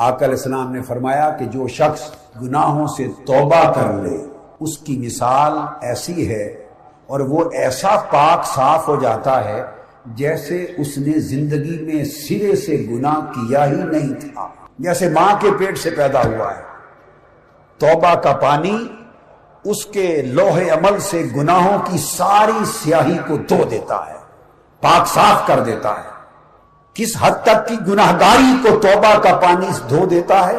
آقا علیہ السلام نے فرمایا کہ جو شخص گناہوں سے توبہ کر لے اس کی مثال ایسی ہے، اور وہ ایسا پاک صاف ہو جاتا ہے جیسے اس نے زندگی میں سرے سے گناہ کیا ہی نہیں تھا، جیسے ماں کے پیٹ سے پیدا ہوا ہے۔ توبہ کا پانی اس کے لوح عمل سے گناہوں کی ساری سیاہی کو دھو دیتا ہے، پاک صاف کر دیتا ہے۔ کس حد تک کی گناہگاری کو توبہ کا پانی دھو دیتا ہے؟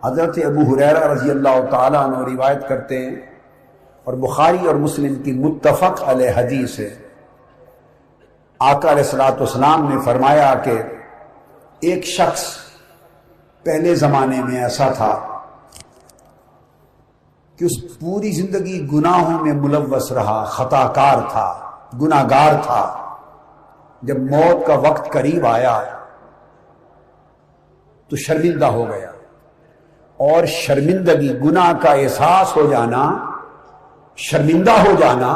حضرت ابو ہریرہ رضی اللہ تعالیٰ عنہ روایت کرتے ہیں، اور بخاری اور مسلم کی متفق علیہ حدیث ہے، آقا علیہ السلام نے فرمایا کہ ایک شخص پہلے زمانے میں ایسا تھا کہ اس پوری زندگی گناہوں میں ملوث رہا، خطا کار تھا، گناہگار تھا۔ جب موت کا وقت قریب آیا تو شرمندہ ہو گیا، اور شرمندگی، گناہ کا احساس ہو جانا، شرمندہ ہو جانا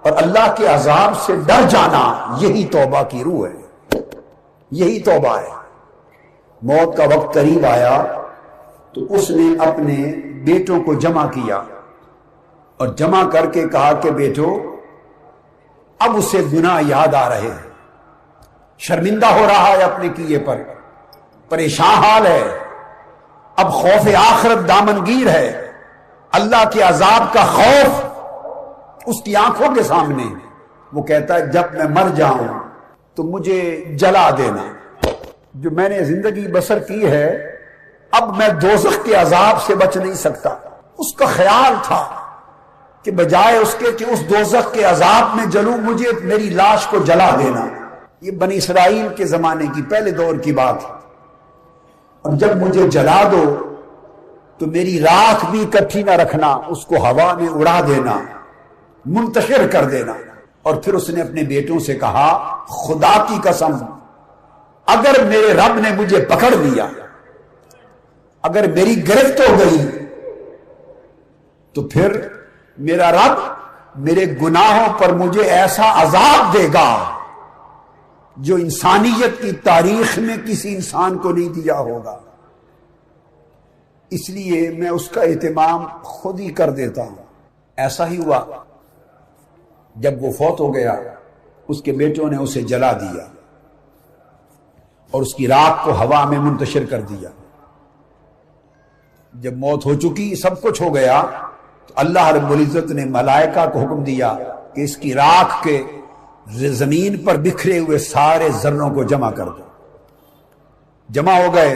اور اللہ کے عذاب سے ڈر جانا، یہی توبہ کی روح ہے، یہی توبہ ہے۔ موت کا وقت قریب آیا تو اس نے اپنے بیٹوں کو جمع کیا اور جمع کر کے کہا کہ بیٹو، اب اسے گناہ یاد آ رہے ہیں، شرمندہ ہو رہا ہے اپنے کیے پر، پریشان حال ہے، اب خوف آخرت دامنگیر ہے، اللہ کے عذاب کا خوف اس کی آنکھوں کے سامنے۔ وہ کہتا ہے جب میں مر جاؤں تو مجھے جلا دینا، جو میں نے زندگی بسر کی ہے اب میں دوزخ کے عذاب سے بچ نہیں سکتا۔ اس کا خیال تھا کہ بجائے اس کے کہ اس دوزخ کے عذاب میں جلوں، مجھے میری لاش کو جلا دینا۔ یہ بنی اسرائیل کے زمانے کی، پہلے دور کی بات ہے، اور جب مجھے جلا دو تو میری راکھ بھی اکٹھی نہ رکھنا، اس کو ہوا میں اڑا دینا، منتشر کر دینا۔ اور پھر اس نے اپنے بیٹوں سے کہا خدا کی قسم، اگر میرے رب نے مجھے پکڑ لیا، اگر میری گرفت ہو گئی تو پھر میرا رب میرے گناہوں پر مجھے ایسا عذاب دے گا جو انسانیت کی تاریخ میں کسی انسان کو نہیں دیا ہوگا، اس لیے میں اس کا اہتمام خود ہی کر دیتا ہوں۔ ایسا ہی ہوا، جب وہ فوت ہو گیا اس کے بیٹوں نے اسے جلا دیا اور اس کی راکھ کو ہوا میں منتشر کر دیا۔ جب موت ہو چکی، سب کچھ ہو گیا، تو اللہ رب العزت نے ملائکہ کو حکم دیا کہ اس کی راکھ کے زمین پر بکھرے ہوئے سارے ذروں کو جمع کر دو۔ جمع ہو گئے،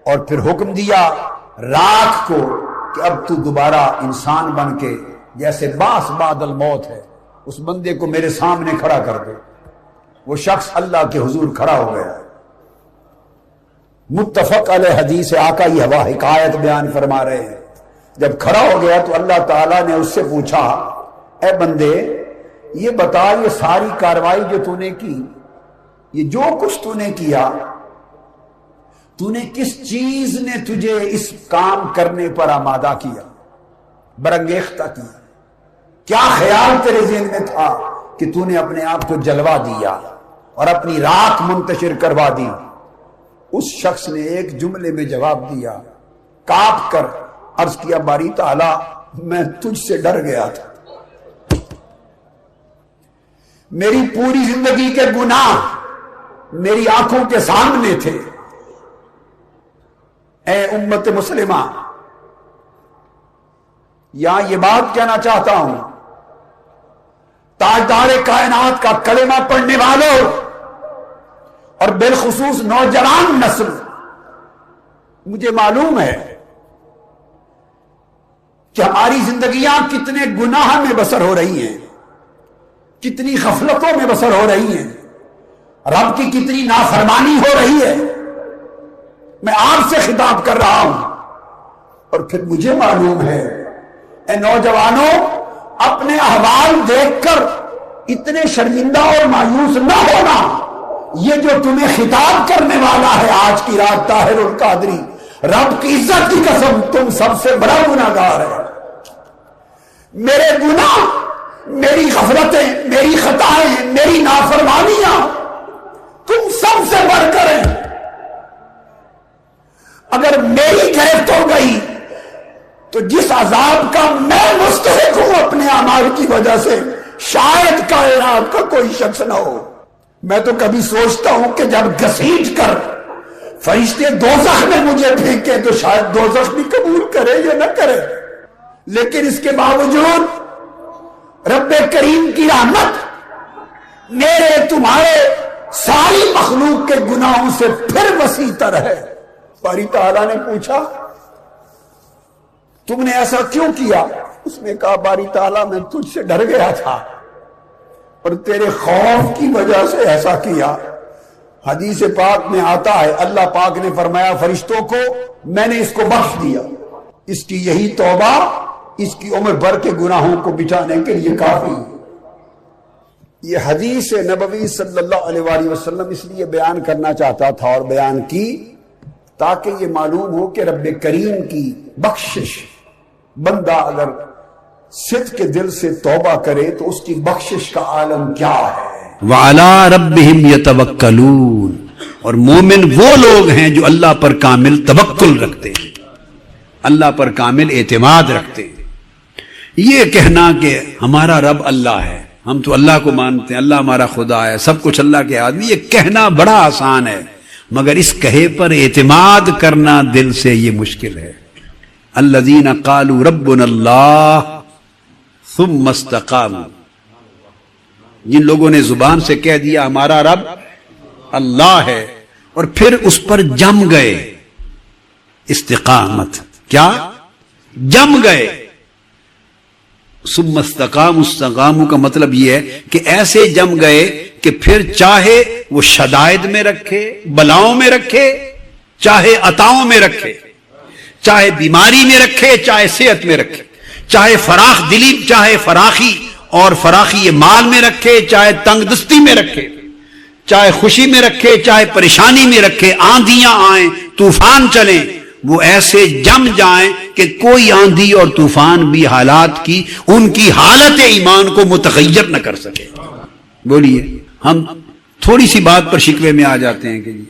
اور پھر حکم دیا راکھ کو کہ اب تو دوبارہ انسان بن کے، جیسے باس بعد الموت ہے، اس بندے کو میرے سامنے کھڑا کر دو۔ وہ شخص اللہ کے حضور کھڑا ہو گیا۔ متفق علیہ حدیث آقا یہ ہوا حکایت بیان فرما رہے ہیں۔ جب کھڑا ہو گیا تو اللہ تعالیٰ نے اس سے پوچھا، اے بندے یہ بتا، یہ ساری کاروائی جو تو نے کی، یہ جو کچھ تو نے کیا، تو نے کس چیز نے تجھے اس کام کرنے پر آمادہ کیا، برانگیختہ کیا؟ کیا خیال تیرے ذہن میں تھا کہ تو نے اپنے آپ کو جلوا دیا اور اپنی راکھ منتشر کروا دی؟ اس شخص نے ایک جملے میں جواب دیا، کانپ کر عرض کیا، باری تعالیٰ میں تجھ سے ڈر گیا تھا، میری پوری زندگی کے گناہ میری آنکھوں کے سامنے تھے۔ اے امت مسلمہ، یہاں یہ بات کہنا چاہتا ہوں، تاجدار کائنات کا کلمہ پڑھنے والوں اور بالخصوص نوجوان نسل، مجھے معلوم ہے کہ ہماری زندگیاں کتنے گناہ میں بسر ہو رہی ہیں، کتنی غفلتوں میں بسر ہو رہی ہیں، رب کی کتنی نافرمانی ہو رہی ہے۔ میں آپ سے خطاب کر رہا ہوں، اور پھر مجھے معلوم ہے، اے نوجوانوں، اپنے احوال دیکھ کر اتنے شرمندہ اور مایوس نہ ہونا۔ یہ جو تمہیں خطاب کرنے والا ہے آج کی رات طاہر القادری، رب کی عزت کی قسم تم سب سے بڑا گناہگار ہے۔ میرے گناہ، میری غفلتیں، میری خطائیں، میری نافرمانیاں تم سب سے بڑھ کر ہیں۔ اگر میری گرفت ہو گئی تو جس عذاب کا میں مستحق ہوں اپنے اعمال کی وجہ سے، شاید کائنات کا کوئی شخص نہ ہو۔ میں تو کبھی سوچتا ہوں کہ جب گھسیٹ کر فرشتے دوزخ میں مجھے پھینکے تو شاید دوزخ بھی قبول کرے یا نہ کرے، لیکن اس کے باوجود رب کریم کی رحمت میرے تمہارے ساری مخلوق کے گناہوں سے پھر وسیع تر ہے۔ باری تعالیٰ نے پوچھا تم نے ایسا کیوں کیا؟ اس نے کہا باری تعالیٰ میں تجھ سے ڈر گیا تھا اور تیرے خوف کی وجہ سے ایسا کیا۔ حدیث پاک میں آتا ہے اللہ پاک نے فرمایا فرشتوں کو میں نے اس کو بخش دیا، اس کی یہی توبہ اس کی عمر بھر کے گناہوں کو بچانے کے لیے کافی۔ یہ حدیث نبوی صلی اللہ علیہ وآلہ وسلم اس لیے بیان کرنا چاہتا تھا اور بیان کی تاکہ یہ معلوم ہو کہ رب کریم کی بخشش، بندہ اگر صدق کے دل سے توبہ کرے تو اس کی بخشش کا عالم کیا ہے۔ وَعَلَىٰ رَبِّهِمْ يَتَوَكَّلُونَ، اور مومن وہ لوگ ہیں جو اللہ پر کامل توکل رکھتے ہیں، اللہ پر کامل اعتماد رکھتے ہیں۔ یہ کہنا کہ ہمارا رب اللہ ہے، ہم تو اللہ کو مانتے ہیں، اللہ ہمارا خدا ہے، سب کچھ اللہ کے آدمی، یہ کہنا بڑا آسان ہے، مگر اس کہے پر اعتماد کرنا دل سے یہ مشکل ہے۔ الذین قالوا ربنا اللہ ثم استقاموا، جن لوگوں نے زبان سے کہہ دیا ہمارا رب اللہ ہے اور پھر اس پر جم گئے، استقامت کیا؟ جم گئے۔ ثم استقاموا، استقاموا کا مطلب یہ ہے کہ ایسے جم گئے کہ پھر چاہے وہ شدائد میں رکھے، بلاؤں میں رکھے، چاہے عطاؤں میں رکھے، چاہے بیماری میں رکھے، چاہے صحت میں رکھے، چاہے فراخ دلی، چاہے فراخی اور فراخی مال میں رکھے، چاہے تنگ دستی میں رکھے، چاہے خوشی میں رکھے، چاہے پریشانی میں رکھے، آندھیاں آئیں، طوفان چلیں، وہ ایسے جم جائیں کہ کوئی آندھی اور طوفان بھی حالات کی ان کی حالت ایمان کو متغیر نہ کر سکے۔ بولیے، ہم تھوڑی سی بات پر شکوے میں آ جاتے ہیں کہ جی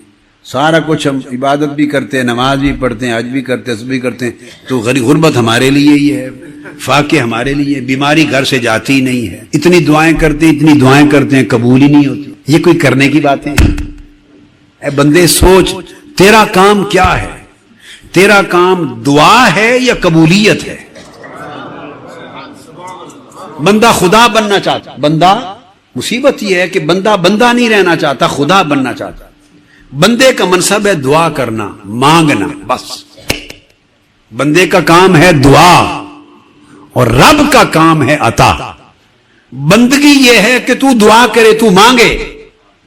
سارا کچھ ہم عبادت بھی کرتے ہیں، نماز بھی پڑھتے ہیں، حج بھی کرتے ہیں، سب بھی کرتے ہیں، تو غربت ہمارے لیے ہی ہے، فاقے ہمارے لیے، بیماری گھر سے جاتی نہیں ہے، اتنی دعائیں کرتے ہیں، اتنی دعائیں کرتے ہیں، قبول ہی نہیں ہوتی۔ یہ کوئی کرنے کی باتیں ہیں؟ اے بندے سوچ، تیرا کام کیا ہے؟ تیرا کام دعا ہے یا قبولیت ہے؟ بندہ خدا بننا چاہتا، بندہ، مصیبت یہ ہے کہ بندہ بندہ نہیں رہنا چاہتا، خدا بننا چاہتا۔ بندے کا منصب ہے دعا کرنا، مانگنا، بس۔ بندے کا کام ہے دعا اور رب کا کام ہے عطا۔ بندگی یہ ہے کہ تو دعا کرے، تو مانگے،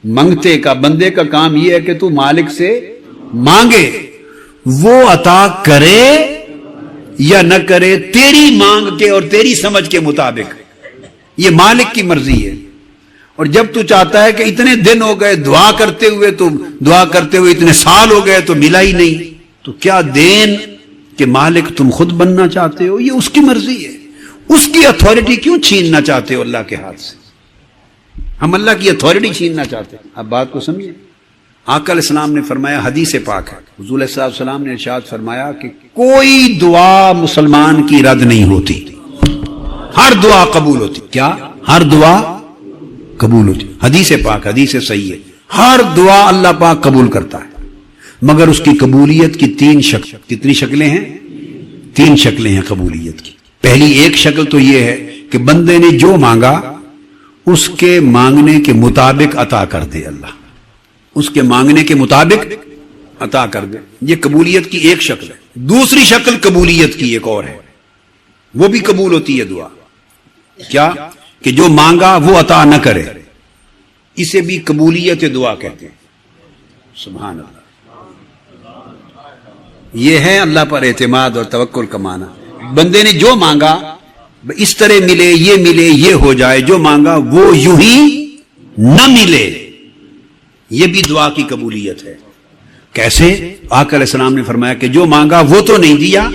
منگتے کا بندے کا کام یہ ہے کہ تو مالک سے مانگے، وہ عطا کرے یا نہ کرے تیری مانگ کے اور تیری سمجھ کے مطابق، یہ مالک کی مرضی ہے۔ اور جب تو چاہتا ہے کہ اتنے دن ہو گئے دعا کرتے ہوئے، تو دعا کرتے ہوئے اتنے سال ہو گئے تو ملا ہی نہیں، تو کیا دین کہ مالک تم خود بننا چاہتے ہو؟ یہ اس کی مرضی ہے، اس کی اتھارٹی کیوں چھیننا چاہتے ہو اللہ کے ہاتھ سے؟ ہم اللہ کی اتھارٹی چھیننا چاہتے ہیں۔ اب بات کو سمجھیں، آقا علیہ السلام نے فرمایا، حدیث پاک ہے، حضور صلی اللہ علیہ وسلم نے ارشاد فرمایا کہ کوئی دعا مسلمان کی رد نہیں ہوتی، ہر دعا قبول ہوتی۔ کیا؟ ہر دعا قبول ہوتی۔ حدیث پاک، حدیث صحیح ہے، ہر دعا اللہ پاک قبول کرتا ہے، مگر اس کی قبولیت کی تین شکل، کتنی شکلیں ہیں؟ تین شکلیں ہیں قبولیت کی۔ پہلی ایک شکل تو یہ ہے کہ بندے نے جو مانگا اس کے مانگنے کے مطابق عطا کر دے، اللہ اس کے مانگنے کے مطابق عطا کر دے، یہ قبولیت کی ایک شکل ہے۔ دوسری شکل قبولیت کی ایک اور ہے، وہ بھی قبول ہوتی ہے دعا، کیا؟ کہ جو مانگا وہ عطا نہ کرے، اسے بھی قبولیت دعا کہتے ہیں۔ سبحان اللہ، یہ ہے اللہ پر اعتماد اور توکل کا معنی۔ بندے نے جو مانگا اس طرح ملے، یہ ہو جائے، جو مانگا وہ یوں ہی نہ ملے، یہ بھی دعا کی قبولیت ہے۔ کیسے؟ آقا علیہ السلام نے فرمایا کہ جو مانگا وہ تو نہیں دیا،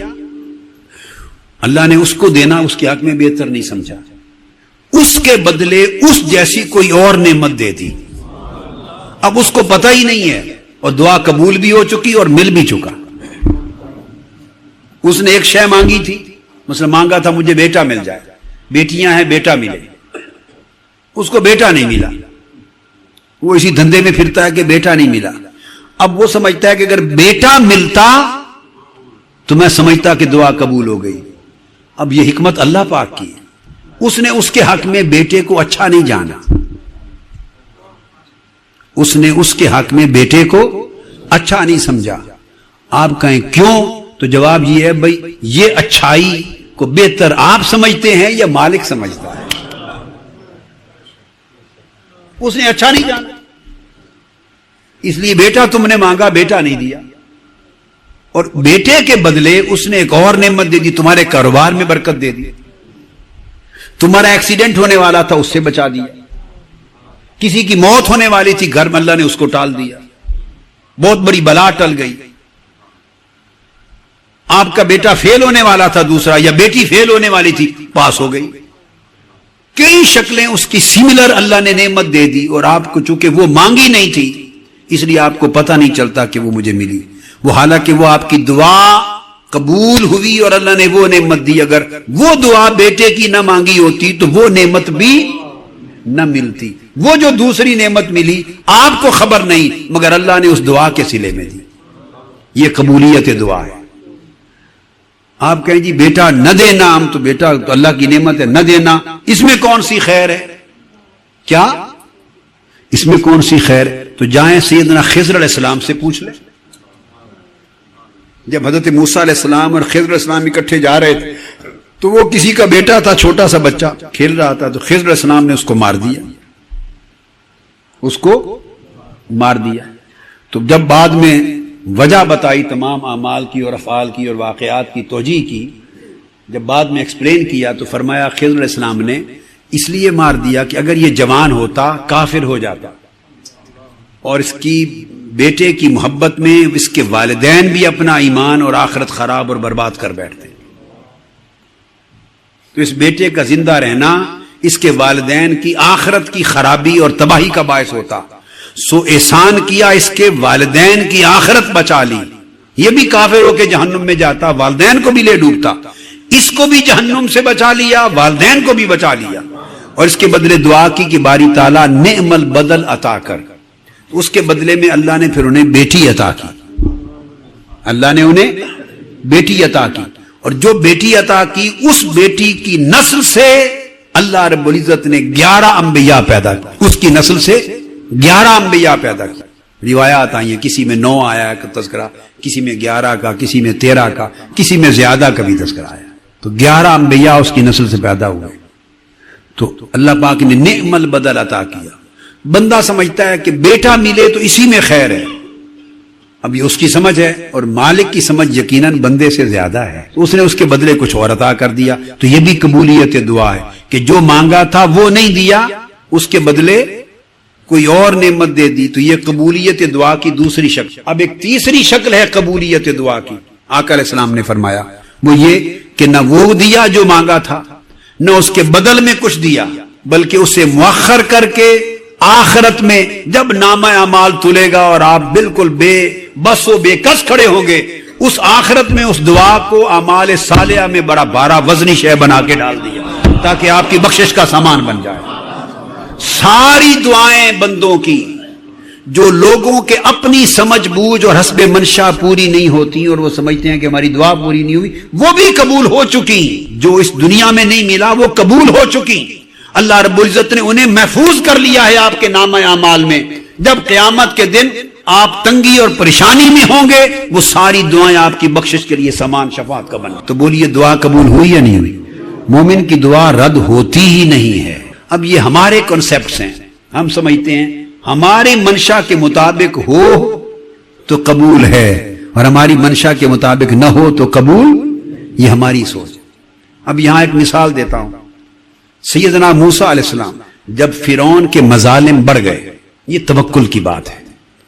اللہ نے اس کو دینا اس کے حق میں بہتر نہیں سمجھا، اس کے بدلے اس جیسی کوئی اور نعمت دے دی، اب اس کو پتہ ہی نہیں ہے، اور دعا قبول بھی ہو چکی اور مل بھی چکا۔ اس نے ایک شے مانگی تھی، مثلا مانگا تھا مجھے بیٹا مل جائے، بیٹیاں ہیں بیٹا ملے، اس کو بیٹا نہیں ملا، وہ اسی دھندے میں پھرتا ہے کہ بیٹا نہیں ملا. اب وہ سمجھتا ہے کہ اگر بیٹا ملتا تو میں سمجھتا کہ دعا قبول ہو گئی. اب یہ حکمت اللہ پاک کی ہے، اس نے اس کے حق میں بیٹے کو اچھا نہیں جانا، اس نے اس کے حق میں بیٹے کو اچھا نہیں سمجھا. آپ کہیں کیوں؟ تو جواب یہ ہے بھائی یہ اچھائی کو بہتر آپ سمجھتے ہیں یا مالک سمجھتا ہے؟ اس نے اچھا نہیں جانا، اس لیے بیٹا تم نے مانگا بیٹا نہیں دیا، اور بیٹے کے بدلے اس نے ایک اور نعمت دے دی، تمہارے کاروبار میں برکت دے دی، تمہارا ایکسیڈنٹ ہونے والا تھا اس سے بچا دیا، کسی کی موت ہونے والی تھی گھر میں اللہ نے اس کو ٹال دیا، بہت بڑی بلا ٹل گئی. آپ کا بیٹا فیل ہونے والا تھا دوسرا، یا بیٹی فیل ہونے والی تھی پاس ہو گئی. کئی شکلیں اس کی سملر اللہ نے نعمت دے دی، اور آپ کو چونکہ وہ مانگی نہیں تھی اس لیے آپ کو پتہ نہیں چلتا کہ وہ مجھے ملی. وہ حالانکہ وہ آپ کی دعا قبول ہوئی اور اللہ نے وہ نعمت دی. اگر وہ دعا بیٹے کی نہ مانگی ہوتی تو وہ نعمت بھی نہ ملتی. وہ جو دوسری نعمت ملی آپ کو خبر نہیں، مگر اللہ نے اس دعا کے صلے میں دی. یہ قبولیت دعا ہے. آپ کہیں جی بیٹا نہ دینا، ہم تو بیٹا تو اللہ کی نعمت ہے، نہ دینا اس میں کون سی خیر ہے؟ کیا اس میں کون سی خیر ہے؟ تو جائیں سیدنا خضر علیہ السلام سے پوچھ لیں. جب حضرت موسیٰ علیہ السلام اور خضر علیہ السلام اکٹھے جا رہے تھے تو وہ کسی کا بیٹا تھا، چھوٹا سا بچہ کھیل رہا تھا، تو خضر علیہ السلام نے اس کو مار دیا، اس کو مار دیا. تو جب بعد میں وجہ بتائی تمام اعمال کی اور افعال کی اور واقعات کی توجیہ کی، جب بعد میں ایکسپلین کیا تو فرمایا خضر علیہ السلام نے اس لیے مار دیا کہ اگر یہ جوان ہوتا کافر ہو جاتا، اور اس کی بیٹے کی محبت میں اس کے والدین بھی اپنا ایمان اور آخرت خراب اور برباد کر بیٹھتے، تو اس بیٹے کا زندہ رہنا اس کے والدین کی آخرت کی خرابی اور تباہی کا باعث ہوتا. سو احسان کیا، اس کے والدین کی آخرت بچا لی. یہ بھی کافر ہو کے جہنم میں جاتا، والدین کو بھی لے ڈوبتا، اس کو بھی جہنم سے بچا لیا، والدین کو بھی بچا لیا، اور اس کے بدلے دعا کی کہ باری تعالیٰ نعم البدل عطا کر. اس کے بدلے میں اللہ نے پھر انہیں بیٹی عطا کی، اللہ نے انہیں بیٹی عطا کی، اور جو بیٹی عطا کی اس بیٹی کی نسل سے اللہ رب العزت نے 11 انبیاء پیدا کی، اس کی نسل سے 11 انبیاء پیدا کی. روایات آئی ہیں کسی میں 9 آیا کا تذکرہ، کسی میں 11 کا، کسی میں 13 کا، کسی میں زیادہ کا بھی تذکرہ آیا. تو 11 انبیاء اس کی نسل سے پیدا ہوئے. تو اللہ پاک نے نعم البدل عطا کیا. بندہ سمجھتا ہے کہ بیٹا ملے تو اسی میں خیر ہے، اب یہ اس کی سمجھ ہے، اور مالک کی سمجھ یقیناً بندے سے زیادہ ہے. اس نے اس کے بدلے کچھ اور عطا کر دیا. تو یہ بھی قبولیت دعا ہے کہ جو مانگا تھا وہ نہیں دیا، اس کے بدلے کوئی اور نعمت دے دی. تو یہ قبولیت دعا کی دوسری شکل. اب ایک تیسری شکل ہے قبولیت دعا کی. آقا علیہ السلام نے فرمایا وہ یہ کہ نہ وہ دیا جو مانگا تھا، نہ اس کے بدل میں کچھ دیا، بلکہ اسے مؤخر کر کے آخرت میں جب نامہ اعمال تلے گا اور آپ بالکل بے بس و بے کس کھڑے ہوں گے، اس آخرت میں اس دعا کو اعمال صالحہ میں بڑا بارہ وزنی شے بنا کے ڈال دیا تاکہ آپ کی بخشش کا سامان بن جائے. ساری دعائیں بندوں کی جو لوگوں کے اپنی سمجھ بوجھ اور حسب منشا پوری نہیں ہوتی اور وہ سمجھتے ہیں کہ ہماری دعا پوری نہیں ہوئی، وہ بھی قبول ہو چکی. جو اس دنیا میں نہیں ملا وہ قبول ہو چکی. اللہ رب العزت نے انہیں محفوظ کر لیا ہے آپ کے نامہ اعمال میں. جب قیامت کے دن آپ تنگی اور پریشانی میں ہوں گے، وہ ساری دعائیں آپ کی بخشش کے لیے سامان شفاعت کا بن. تو بولیے دعا قبول ہوئی یا نہیں ہوئی؟ مومن کی دعا رد ہوتی ہی نہیں ہے. اب یہ ہمارے کنسپٹس ہیں، ہم سمجھتے ہیں ہماری منشا کے مطابق ہو تو قبول ہے اور ہماری منشا کے مطابق نہ ہو تو قبول. یہ ہماری سوچ. اب یہاں ایک مثال دیتا ہوں. سیدنا موسیٰ علیہ السلام جب فرعون کے مظالم بڑھ گئے، یہ توکل کی بات ہے.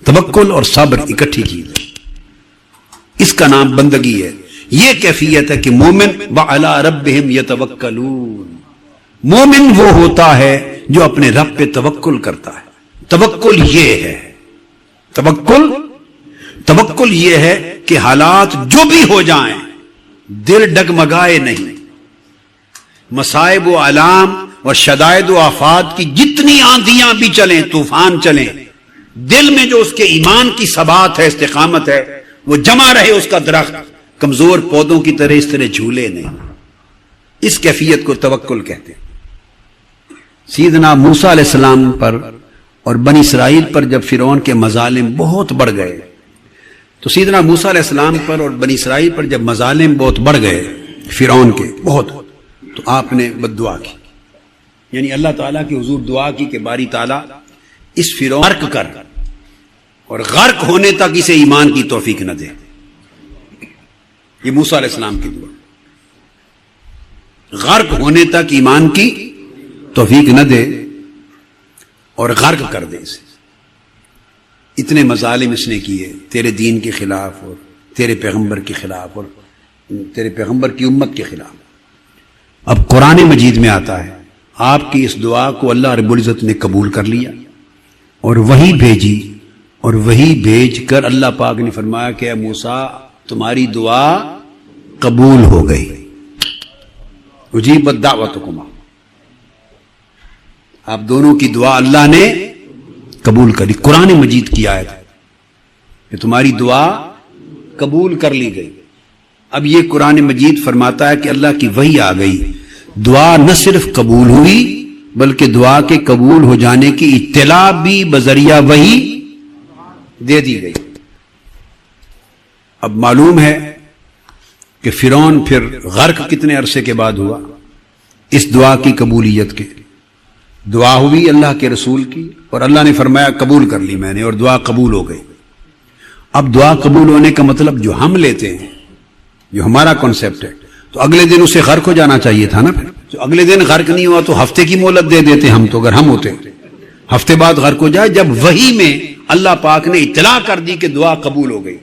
توکل اور صبر اکٹھی چیز ہے، اس کا نام بندگی ہے. یہ کیفیت ہے کہ مومن وَعَلَىٰ رَبِّهِمْ يَتَوَكَّلُونَ. مومن وہ ہوتا ہے جو اپنے رب پہ توکل کرتا ہے. توکل یہ ہے، توکل یہ ہے کہ حالات جو بھی ہو جائیں دل ڈگمگائے نہیں. مصائب و علام اور شدائد و آفات کی جتنی آندھیاں بھی چلیں، طوفان چلیں، دل میں جو اس کے ایمان کی ثبات ہے، استقامت ہے، وہ جمع رہے اس کا درخت کمزور پودوں کی طرح اس طرح جھولے نہیں. اس کیفیت کو توکل کہتے ہیں. سیدنا موسیٰ علیہ السلام پر اور بنی اسرائیل پر جب فرعون کے مظالم بہت بڑھ گئے، تو سیدنا موسیٰ علیہ السلام پر اور بنی اسرائیل پر جب مظالم بہت بڑھ گئے فرعون کے بہت، تو آپ نے بد دعا کی، یعنی اللہ تعالیٰ کی حضور دعا کی کہ باری تعالیٰ اس فرعون غرق کر اور غرق ہونے تک اسے ایمان کی توفیق نہ دے. یہ موسیٰ علیہ السلام کی دعا، غرق ہونے تک ایمان کی توفیق نہ دے اور غرق کر دے اسے. اتنے مظالم اس نے کیے تیرے دین کے خلاف اور تیرے پیغمبر کے خلاف اور تیرے پیغمبر کی امت کے خلاف. اب قرآن مجید میں آتا ہے آپ کی اس دعا کو اللہ رب العزت نے قبول کر لیا اور وہی بھیجی، اور وہی بھیج کر اللہ پاک نے فرمایا کہ اے موسیٰ تمہاری دعا قبول ہو گئی. اجیبت دعوتکما، آپ دونوں کی دعا اللہ نے قبول کری. قرآن مجید کی آیت ہے کہ تمہاری دعا قبول کر لی گئی. اب یہ قرآن مجید فرماتا ہے کہ اللہ کی وحی آ گئی، دعا نہ صرف قبول ہوئی بلکہ دعا کے قبول ہو جانے کی اطلاع بھی بذریعہ وحی دے دی گئی. اب معلوم ہے کہ فرعون پھر غرق کتنے عرصے کے بعد ہوا اس دعا کی قبولیت کے. دعا ہوئی اللہ کے رسول کی اور اللہ نے فرمایا قبول کر لی میں نے، اور دعا قبول ہو گئی. اب دعا قبول ہونے کا مطلب جو ہم لیتے ہیں، جو ہمارا کانسیپٹ ہے، تو اگلے دن اسے غرق ہو جانا چاہیے تھا نا. پھر جو اگلے دن غرق نہیں ہوا تو ہفتے کی مہلت دے دیتے ہم. تو اگر ہم ہوتے ہفتے بعد غرق ہو جائے. جب وحی میں اللہ پاک نے اطلاع کر دی کہ دعا قبول ہو گئی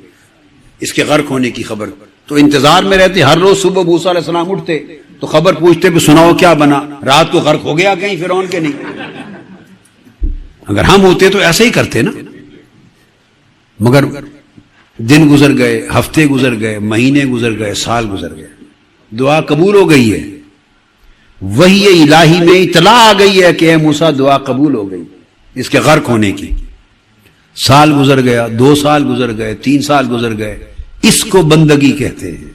اس کے غرق ہونے کی خبر، تو انتظار میں رہتے. ہر روز صبح موسیٰ علیہ السلام اٹھتے تو خبر پوچھتے کہ سناؤ کیا بنا، رات کو غرق ہو گیا کہیں فرعون کے؟ نہیں. اگر ہم ہوتے تو ایسے ہی کرتے نا. مگر دن گزر گئے، ہفتے گزر گئے، مہینے گزر گئے، سال گزر گئے، دعا قبول ہو گئی ہے. وحی الہی میں اطلاع آ گئی ہے کہ اے موسیٰ دعا قبول ہو گئی اس کے غرق ہونے کی. سال گزر گیا، 2 سال گزر گئے، 3 سال گزر گئے. اس کو بندگی کہتے ہیں.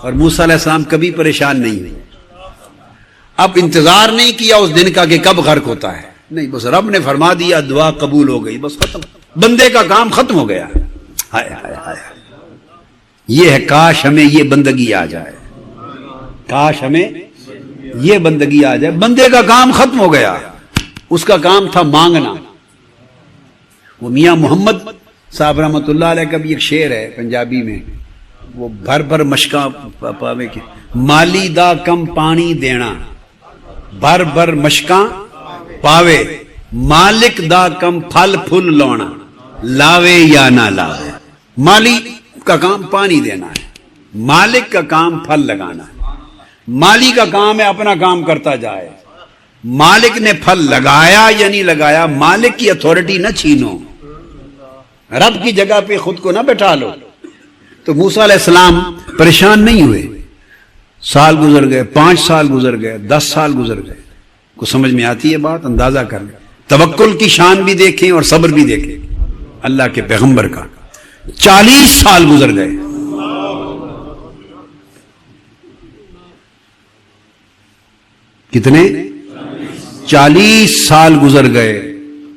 اور موسیٰ علیہ السلام کبھی پریشان نہیں ہوئے. اب انتظار نہیں کیا اس دن کا کہ کب غرق ہوتا ہے، نہیں، بس رب نے فرما دیا دعا قبول ہو گئی، بس ختم. بندے کا کام ختم ہو گیا. ہائے ہائے ہائے، یہ ہے کاش ہمیں یہ بندگی آ جائے، کاش ہمیں یہ بندگی آ جائے. بندے کا کام ختم ہو گیا، اس کا کام تھا مانگنا. وہ میاں محمد صاحب رحمۃ اللہ علیہ کا بھی ایک شعر ہے پنجابی میں، وہ بھر بھر مشکاں پاوے کے مالی دا کم پانی دینا، بھر بھر مشکاں پاوے مالک دا کم پھل پھل لونا، لاوے یا نہ لاوے. مالی کا کام پانی دینا ہے، مالک کا کام پھل لگانا ہے. مالی کا کام ہے اپنا کام کرتا جائے. مالک نے پھل لگایا یا نہیں لگایا، مالک کی اتھارٹی نہ چھینو، رب کی جگہ پہ خود کو نہ بٹھا لو. تو موسیٰ علیہ السلام پریشان نہیں ہوئے. سال گزر گئے، 5 سال گزر گئے، 10 سال گزر گئے. کو سمجھ میں آتی ہے بات؟ اندازہ کر لیں. توکل کی شان بھی دیکھیں اور صبر بھی دیکھیں اللہ کے پیغمبر کا. 40 سال گزر گئے. کتنے؟ 40 سال گزر گئے.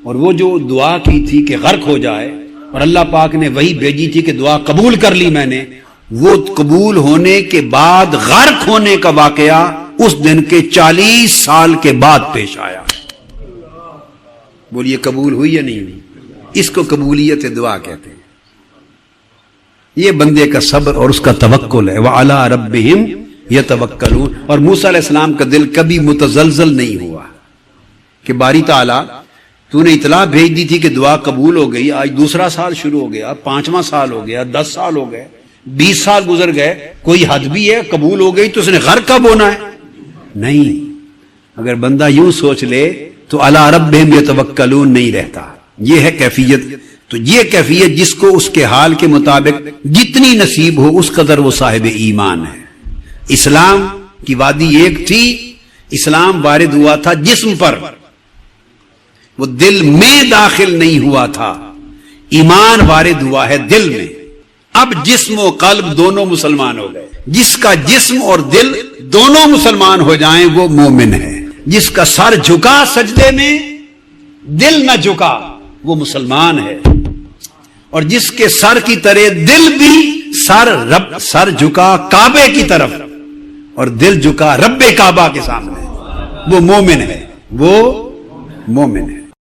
اور وہ جو دعا کی تھی کہ غرق ہو جائے اور اللہ پاک نے وہی بھیجی تھی کہ دعا قبول کر لی میں نے، وہ قبول ہونے کے بعد غرق ہونے کا واقعہ اس دن کے 40 سال کے بعد پیش آیا. بولیے قبول ہوئی یا نہیں ہوئی؟ اس کو قبولیت دعا کہتے ہیں. یہ بندے کا صبر اور اس کا توکل ہے. وَعَلَىٰ رَبِّهِمْ يَتَوَكَّلُونَ. اور موسیٰ علیہ السلام کا دل کبھی متزلزل نہیں ہوا کہ باری تعالیٰ تو نے اطلاع بھیج دی تھی کہ دعا قبول ہو گئی، آج دوسرا سال شروع ہو گیا، 5واں سال ہو گیا، 10 سال ہو گئے، 20 سال گزر گئے، کوئی حد بھی ہے؟ قبول ہو گئی تو اس نے غرق کب ہونا ہے؟ نہیں. اگر بندہ یوں سوچ لے تو علی ربہم یتوکلون نہیں رہتا. یہ ہے کیفیت تو یہ کیفیت جس کو اس کے حال کے مطابق جتنی نصیب ہو اس قدر وہ صاحب ایمان ہے۔ اسلام کی وادی ایک تھی، اسلام وارد ہوا تھا جسم پر، وہ دل میں داخل نہیں ہوا تھا، ایمان وارد ہوا ہے دل میں۔ اب جسم و قلب دونوں مسلمان ہو گئے، جس کا جسم اور دل دونوں مسلمان ہو جائیں وہ مومن ہے۔ جس کا سر جھکا سجدے میں دل نہ جھکا وہ مسلمان ہے، اور جس کے سر کی طرح دل بھی سر جھکا کعبے کی طرف اور دل جھکا رب کعبہ کے سامنے وہ مومن ہے، وہ مومن ہے۔